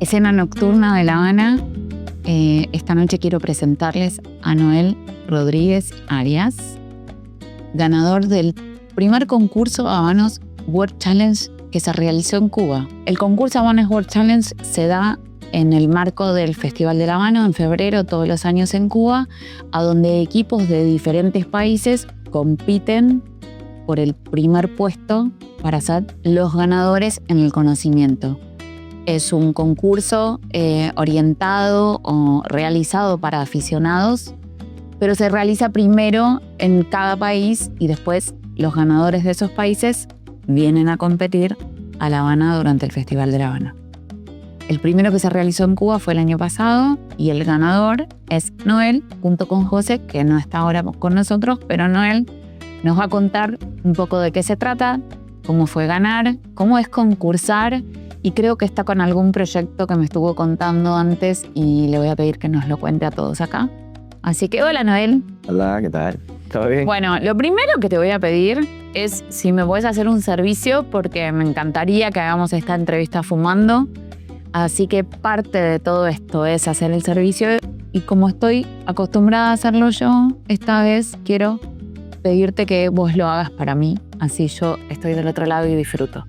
Escena nocturna de La Habana. Esta noche quiero presentarles a Noel Rodríguez Arias, ganador del primer concurso Habanos World Challenge que se realizó en Cuba. El concurso Habanos World Challenge se da en el marco del Festival de La Habana en febrero todos los años en Cuba, a donde equipos de diferentes países compiten por el primer puesto para ser los ganadores en el conocimiento. Es un concurso orientado o realizado para aficionados, pero se realiza primero en cada país y después los ganadores de esos países vienen a competir a La Habana durante el Festival de La Habana. El primero que se realizó en Cuba fue el año pasado y el ganador es Noel, junto con José, que no está ahora con nosotros, pero Noel nos va a contar un poco de qué se trata, cómo fue ganar, cómo es concursar, y creo que está con algún proyecto que me estuvo contando antes y le voy a pedir que nos lo cuente a todos acá. Así que hola Noel. Hola, ¿qué tal? ¿Todo bien? Bueno, lo primero que te voy a pedir es si me puedes hacer un servicio, porque me encantaría que hagamos esta entrevista fumando. Así que parte de todo esto es hacer el servicio, y como estoy acostumbrada a hacerlo yo, esta vez quiero pedirte que vos lo hagas para mí, así yo estoy del otro lado y disfruto.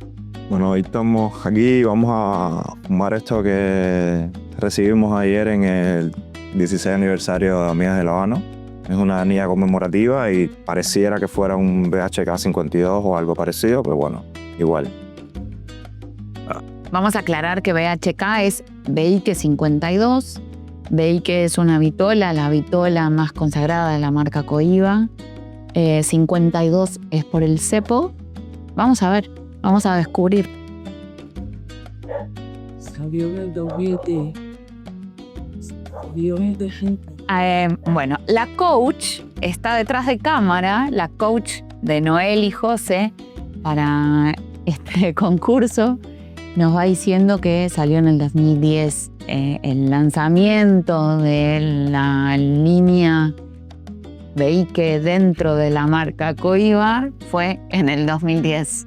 Bueno, hoy estamos aquí, vamos a fumar esto que recibimos ayer en el 16 aniversario de Amigas de La Habana. Es una anilla conmemorativa y pareciera que fuera un BHK 52 o algo parecido, pero bueno, igual. Vamos a aclarar que BHK es BIK 52. BIK es una vitola, la vitola más consagrada de la marca Cohiba. 52 es por el cepo. Vamos a ver, vamos a descubrir. Bueno, la coach está detrás de cámara, la coach de Noel y José para este concurso. Nos va diciendo que salió en el 2010 el lanzamiento de la línea BIK dentro de la marca Cohiba fue en el 2010.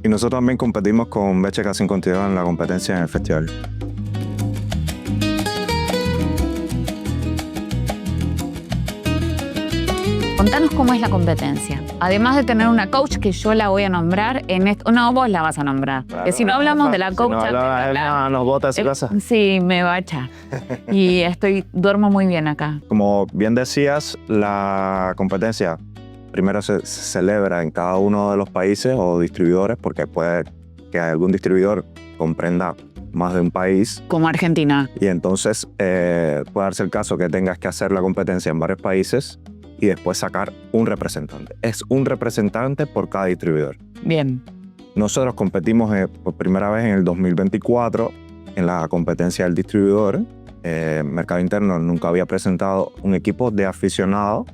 Y nosotros también competimos con BHK 52 en la competencia en el festival. Contanos cómo es la competencia. Además de tener una coach que yo la voy a nombrar en esto. No, vos la vas a nombrar. Claro, que si no hablamos de la coach. Si no, nos bota esa cosa. Sí, me va a echar. Y duermo muy bien acá. Como bien decías, la competencia primero se celebra en cada uno de los países o distribuidores, porque puede que algún distribuidor comprenda más de un país. Como Argentina. Y entonces puede darse el caso que tengas que hacer la competencia en varios países y después sacar un representante. Es un representante por cada distribuidor. Bien. Nosotros competimos por primera vez en el 2024 en la competencia del distribuidor. Mercado Interno nunca había presentado un equipo de aficionados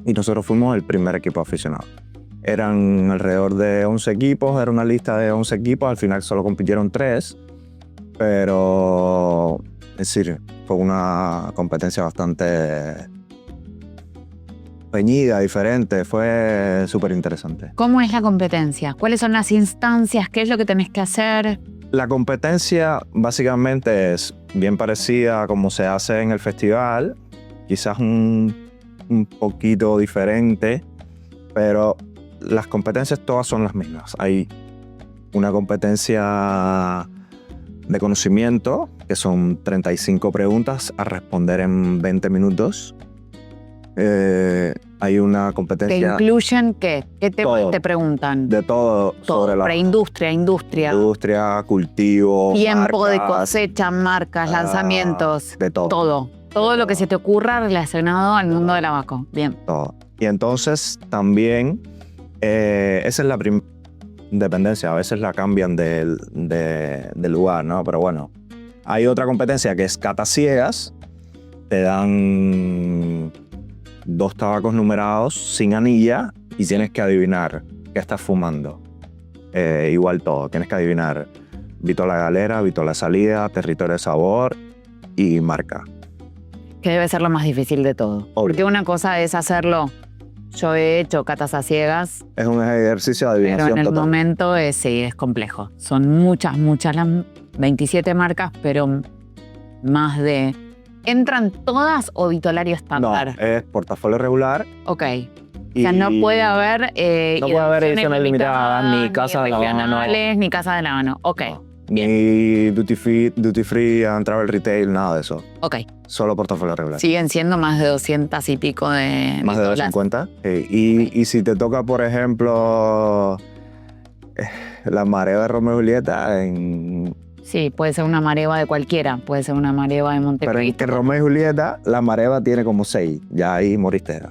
y nosotros fuimos el primer equipo aficionado. Eran alrededor de 11 equipos, era una lista de 11 equipos, al final solo compitieron 3, pero es decir, fue una competencia bastante reñida, diferente, fue súper interesante. ¿Cómo es la competencia? ¿Cuáles son las instancias? ¿Qué es lo que tenés que hacer? La competencia básicamente es bien parecida a como se hace en el festival, quizás un poquito diferente, pero las competencias todas son las mismas. Hay una competencia de conocimiento, que son 35 preguntas a responder en 20 minutos. Hay una competencia... ¿Te incluyen qué? ¿Qué te preguntan? De todo. Sobre la Industria. Industria, cultivo, tiempo marcas, de cosecha, marcas, lanzamientos. De todo. Todo lo que se te ocurra relacionado al mundo del tabaco. Bien. Todo. Y entonces también, esa es la dependencia. A veces la cambian de lugar, ¿no? Pero bueno, hay otra competencia que es cata ciegas. Te dan 2 tabacos numerados sin anilla y tienes que adivinar qué estás fumando. Igual todo, tienes que adivinar vitola galera, vitola salida, territorio de sabor y marca. Que debe ser lo más difícil de todo. Obvio. Porque una cosa es hacerlo. Yo he hecho catas a ciegas. Es un ejercicio de adivinación pero en el total. momento sí, es complejo. Son muchas las 27 marcas, pero más de... ¿Entran todas o Vitolario No, estándar? es portafolio regular. Ok. O sea, no puede haber no puede haber ediciones limitadas, ni casa de la mano. regionales, ni casa de la mano. Ok. No. Ni duty free and travel retail, nada de eso. Ok. Solo portafolio regular. Siguen siendo más de 200 y pico de... Más de 250. Y si te toca, por ejemplo, la Mareva de Romeo y Julieta, Sí, puede ser una Mareva de cualquiera. Puede ser una Mareva de pero Montecristo. en Romeo y Julieta, la Mareva tiene como 6. Ya ahí moriste.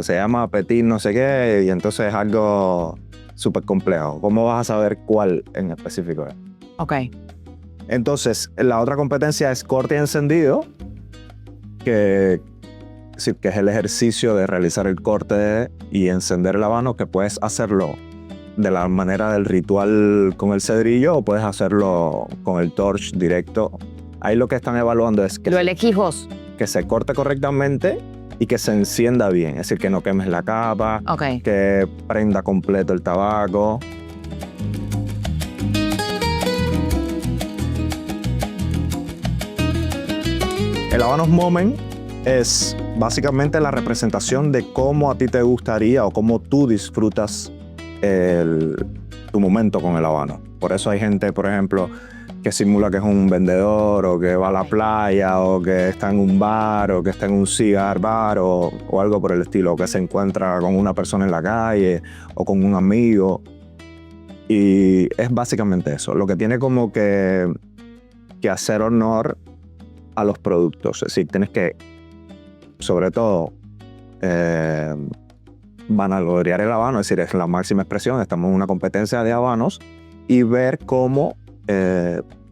Se llama Petit no sé qué, y entonces es algo súper complejo. ¿Cómo vas a saber cuál en específico es? Ok. Entonces, la otra competencia es corte y encendido, que es el ejercicio de realizar el corte y encender el habano, que puedes hacerlo de la manera del ritual con el cedrillo o puedes hacerlo con el torch directo. Ahí lo que están evaluando es ¿Lo elegís vos? que se corte correctamente y que se encienda bien, es decir, que no quemes la capa, Ok. que prenda completo el tabaco. El Habanos Moment es básicamente la representación de cómo a ti te gustaría o cómo tú disfrutas tu momento con el habano. Por eso hay gente, por ejemplo, que simula que es un vendedor o que va a la playa o que está en un bar o que está en un cigar bar o algo por el estilo, o que se encuentra con una persona en la calle o con un amigo. Y es básicamente eso, lo que tiene como que hacer honor a los productos. Es decir, tienes que, sobre todo, vanagloriar el habano, es decir, es la máxima expresión, estamos en una competencia de habanos, y ver cómo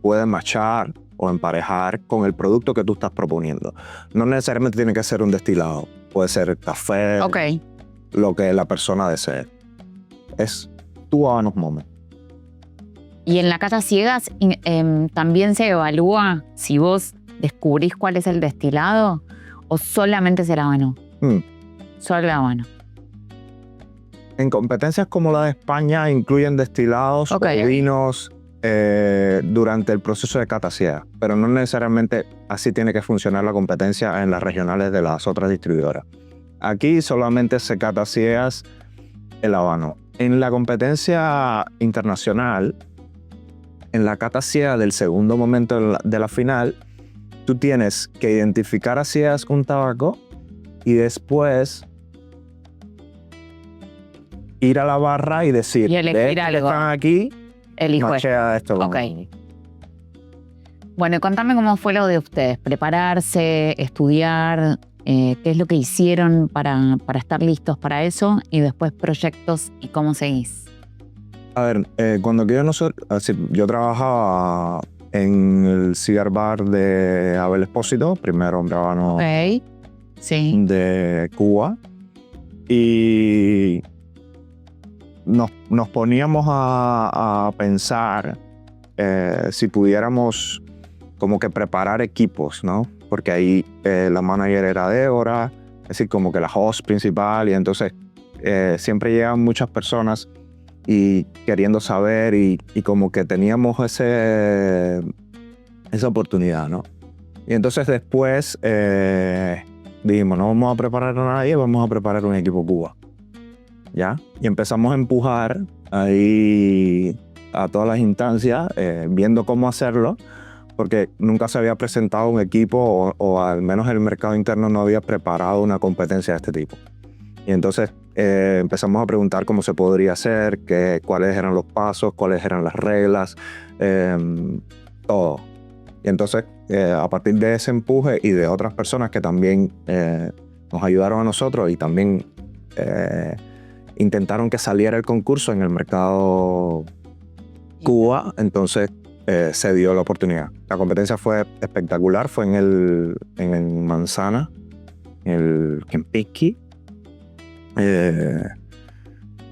pueden matchar o emparejar con el producto que tú estás proponiendo. No necesariamente tiene que ser un destilado, puede ser café, Ok. lo que la persona desee. Es tu Habanos Moment. Y en la cata ciegas también se evalúa si vos descubrís cuál es el destilado o solamente es el habano. Solo el habano. En competencias como la de España incluyen destilados Ok. o vinos durante el proceso de cata ciega, pero no necesariamente así tiene que funcionar la competencia en las regionales de las otras distribuidoras. Aquí solamente se cata ciegas el habano. En la competencia internacional, en la cata ciega del segundo momento de la final, tú tienes que identificar a ciegas un tabaco y después ir a la barra y decir, Y elegir de estos que algo. están aquí, Elijo este. machea esto. Ok. Bueno, y contame cómo fue lo de ustedes. Prepararse, estudiar, qué es lo que hicieron para estar listos para eso y después proyectos y cómo seguís. A ver, cuando yo trabajaba en el cigar bar de Abel Espósito, primer hombre habano Ok. Sí. de Cuba, y nos poníamos a pensar si pudiéramos como que preparar equipos, ¿no? Porque ahí la manager era Débora, es decir, como que la host principal, y entonces siempre llegan muchas personas y queriendo saber y como que teníamos esa oportunidad, ¿no? Y entonces después dijimos, no vamos a preparar a nadie, vamos a preparar un equipo Cuba, ¿ya? Y empezamos a empujar ahí a todas las instancias, viendo cómo hacerlo, porque nunca se había presentado un equipo o al menos el mercado interno no había preparado una competencia de este tipo. Y entonces empezamos a preguntar cómo se podría hacer, cuáles eran los pasos, cuáles eran las reglas, todo. Y entonces, a partir de ese empuje y de otras personas que también nos ayudaron a nosotros y también intentaron que saliera el concurso en el mercado Cuba, entonces se dio la oportunidad. La competencia fue espectacular, fue en el Manzana, en el Kentucky.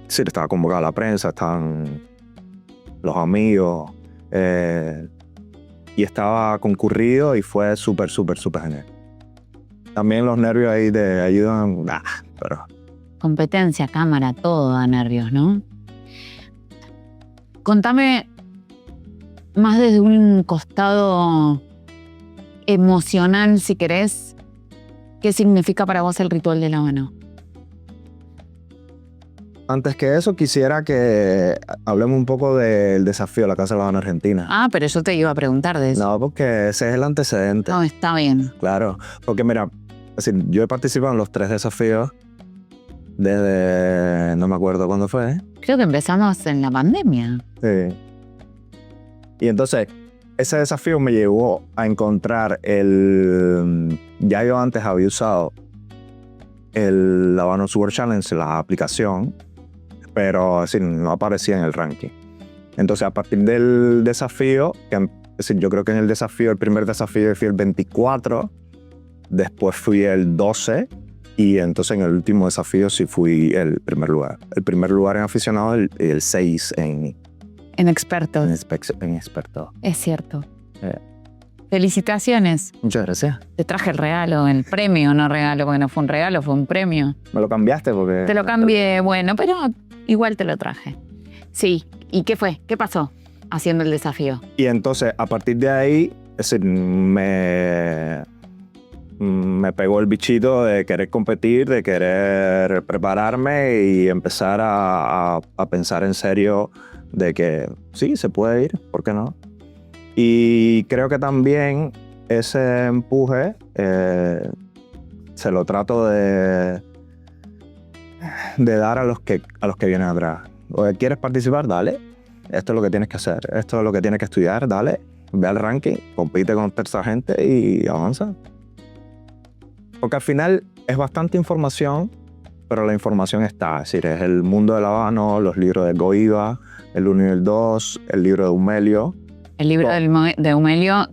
Sí, estaba convocada la prensa, estaban los amigos, y estaba concurrido y fue súper genial. También los nervios ahí te ayudan, pero... Competencia, cámara, todo da nervios, ¿no? Contame, más desde un costado emocional, si querés, ¿qué significa para vos el ritual del habano? Antes que eso, quisiera que hablemos un poco del desafío de la Casa del Habano Argentina. Ah, pero yo te iba a preguntar de eso. No, porque ese es el antecedente. No, está bien. Claro, porque mira, es decir, yo he participado en los 3 desafíos desde, no me acuerdo cuándo fue, ¿eh? Creo que empezamos en la pandemia. Sí. Y entonces, ese desafío me llevó a encontrar ya yo antes había usado el Habanos World Challenge, la aplicación, pero es decir, no aparecía en el ranking. Entonces, a partir del desafío, es decir, yo creo que en el desafío, el primer desafío fui el 24, después fui el 12, y entonces en el último desafío sí fui el primer lugar. El primer lugar en aficionado y el 6 en expertos. En experto. Es cierto. Felicitaciones. Muchas gracias. Te traje el regalo, el premio, no regalo, porque no fue un regalo, fue un premio. Me lo cambiaste porque... Te lo cambié, bueno, pero igual te lo traje. Sí, ¿y qué fue? ¿Qué pasó haciendo el desafío? Y entonces, a partir de ahí, es decir, me pegó el bichito de querer competir, de querer prepararme y empezar a pensar en serio de que sí, se puede ir, ¿por qué no? Y creo que también ese empuje se lo trato de dar a los que vienen atrás. O quieres participar, dale. Esto es lo que tienes que hacer. Esto es lo que tienes que estudiar, dale. Ve al ranking, compite con tercera gente y avanza. Porque al final es bastante información, pero la información está. Es decir, es el mundo del habano, los libros de Goiva, el 1 y el 2, el libro de Humelio. El libro de Humelio,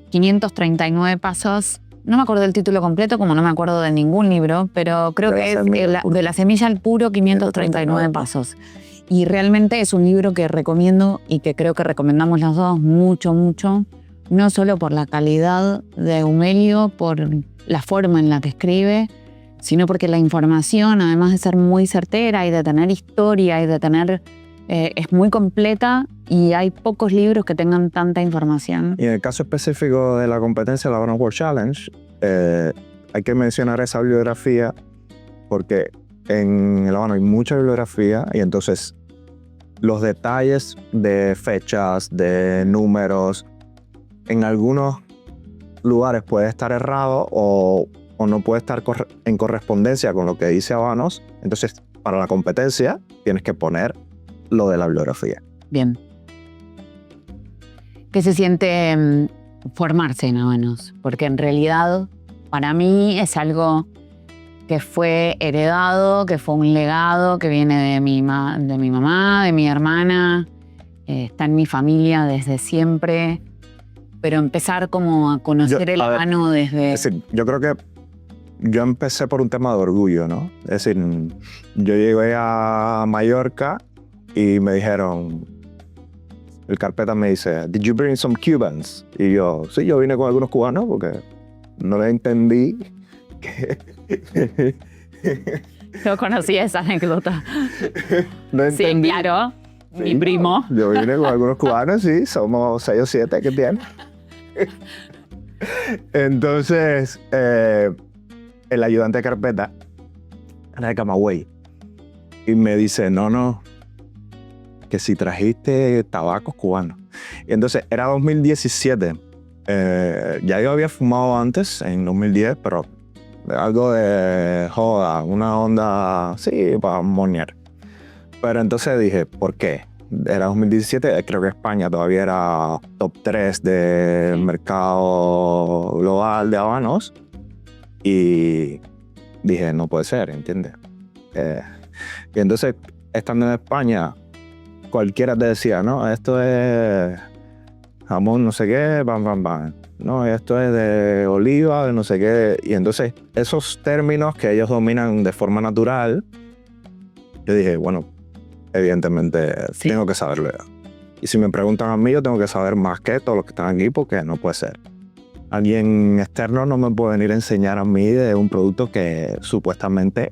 539 pasos. No me acuerdo del título completo, como no me acuerdo de ningún libro, pero creo que es de la semilla al puro, 539 pasos. Y realmente es un libro que recomiendo y que creo que recomendamos los dos mucho, mucho. No solo por la calidad de Humelio, por la forma en la que escribe, sino porque la información, además de ser muy certera y de tener historia y de tener... es muy completa y hay pocos libros que tengan tanta información. Y en el caso específico de la competencia, la Habanos World Challenge, hay que mencionar esa bibliografía porque en el habano hay mucha bibliografía y entonces los detalles de fechas, de números, en algunos lugares puede estar errado o no puede estar en correspondencia con lo que dice Habanos. Entonces, para la competencia tienes que poner lo de la bibliografía. Bien. ¿Qué se siente formarse en Habanos? Porque en realidad para mí es algo que fue heredado, que fue un legado, que viene de mi mamá, de mi hermana, está en mi familia desde siempre, pero empezar como a conocer el habano desde... Es decir, yo creo que yo empecé por un tema de orgullo, ¿no? Es decir, yo llegué a Mallorca y me dijeron, el carpeta me dice, ¿Did you bring some Cubans? Y yo, sí, yo vine con algunos cubanos porque no le entendí que... Yo conocía esa anécdota. No entendí. Sí, claro, Sí, mi primo. Yo vine con algunos cubanos, sí, somos 6 o 7 que tienen. Entonces, el ayudante de carpeta era de Camagüey y me dice, no, que si trajiste tabacos cubanos. Y entonces era 2017. Ya yo había fumado antes, en 2010, pero algo de joda, una onda, sí, para moñar. Pero entonces dije, ¿por qué? Era 2017, creo que España todavía era top 3 del mercado global de habanos. Y dije, no puede ser, ¿entiendes? Y entonces, estando en España, cualquiera te decía, no, esto es jamón no sé qué, bam. No, esto es de oliva, de no sé qué. Y entonces, esos términos que ellos dominan de forma natural, yo dije, bueno, evidentemente Sí. tengo que saberlo ya. Y si me preguntan a mí, yo tengo que saber más que todos los que están aquí, porque no puede ser. Alguien externo no me puede venir a enseñar a mí de un producto que supuestamente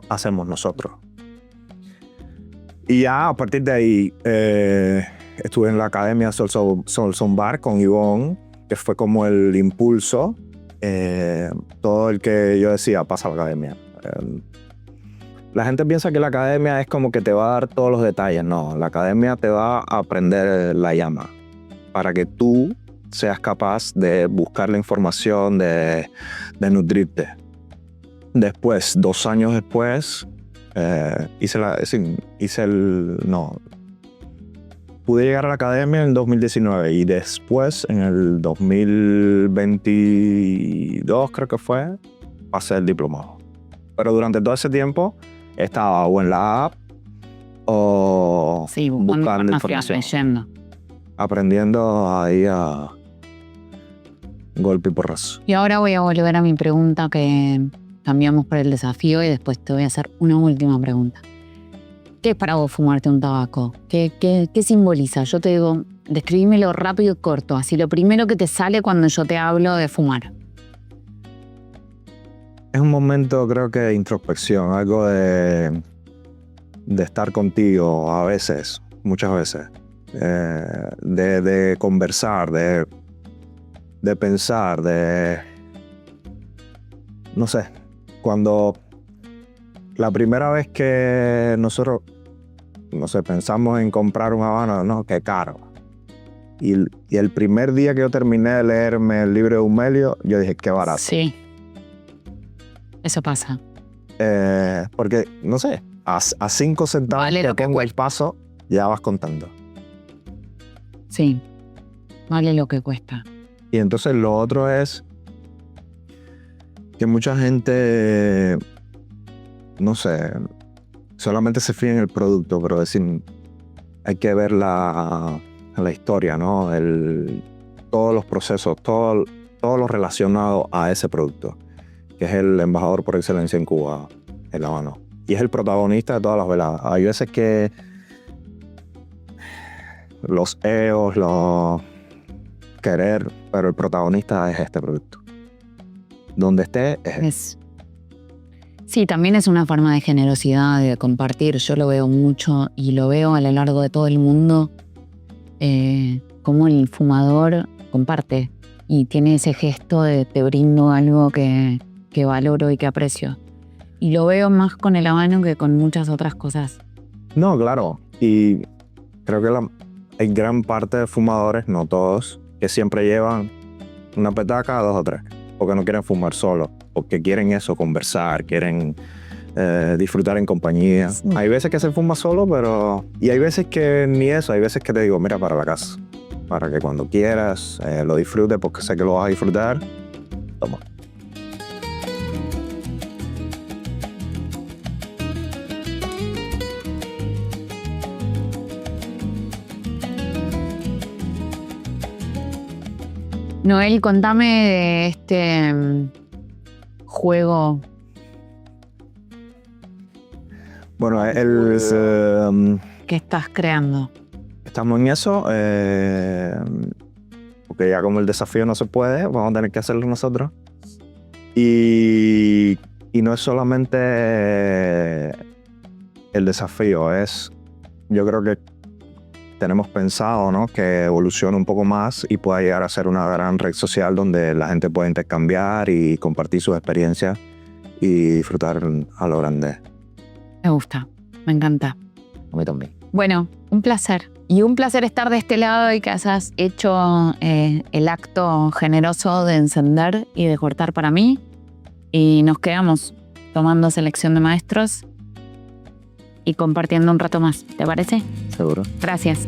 hacemos nosotros. Y ya a partir de ahí estuve en la academia Solson Bar con Ivonne, que fue como el impulso. Todo el que yo decía, pasa a la academia. La gente piensa que la academia es como que te va a dar todos los detalles. No, la academia te va a prender la llama para que tú seas capaz de buscar la información, de nutrirte. Después, 2 años después, pude llegar a la academia en el 2019 y después, en el 2022, creo que fue, pasé el diplomado. Pero durante todo ese tiempo estaba o en la app o buscando información. Leyendo. Aprendiendo ahí a golpe y porrazo. Y ahora voy a volver a mi pregunta que cambiamos por el desafío y después te voy a hacer una última pregunta. ¿Qué es para vos fumarte un tabaco? ¿Qué simboliza? Yo te digo, describímelo rápido y corto, así lo primero que te sale cuando yo te hablo de fumar. Es un momento, creo que de introspección, algo de estar contigo a veces, muchas veces. De conversar, de pensar, no sé, cuando la primera vez que nosotros, no sé, pensamos en comprar un habano, no, qué caro. Y el primer día que yo terminé de leerme el libro de Humelio, yo dije, qué barato. Sí, eso pasa. Porque, no sé, a 5 centavos vale que pongo el paso, ya vas contando. Sí, vale lo que cuesta. Y entonces lo otro es que mucha gente, no sé, solamente se fía en el producto, pero decir, hay que ver la historia, ¿no? Todos los procesos, todo lo relacionado a ese producto, que es el embajador por excelencia en Cuba, el habano. Y es el protagonista de todas las veladas. Hay veces que los EOS, los querer, pero el protagonista es este producto. Donde esté, es. Sí, también es una forma de generosidad, de compartir. Yo lo veo mucho y lo veo a lo largo de todo el mundo, como el fumador comparte y tiene ese gesto de te brindo algo que valoro y que aprecio. Y lo veo más con el habano que con muchas otras cosas. No, claro. Y creo que hay gran parte de fumadores, no todos, que siempre llevan una petaca, 2 o 3, porque no quieren fumar solo, porque quieren eso, conversar, quieren disfrutar en compañía. Sí. Hay veces que se fuma solo, y hay veces que ni eso, hay veces que te digo, mira, para la casa, para que cuando quieras lo disfrutes, porque sé que lo vas a disfrutar, toma. Noel, contame de este juego. Bueno, ¿Qué estás creando? Estamos en eso, porque ya como el desafío no se puede, vamos a tener que hacerlo nosotros. Y no es solamente el desafío, yo creo que tenemos pensado, ¿no?, que evolucione un poco más y pueda llegar a ser una gran red social donde la gente pueda intercambiar y compartir sus experiencias y disfrutar a lo grande. Me gusta, me encanta. A mí también. Bueno, un placer. Y un placer estar de este lado y que hayas hecho el acto generoso de encender y de cortar para mí. Y nos quedamos tomando selección de maestros y compartiendo un rato más. ¿Te parece? Seguro. Gracias.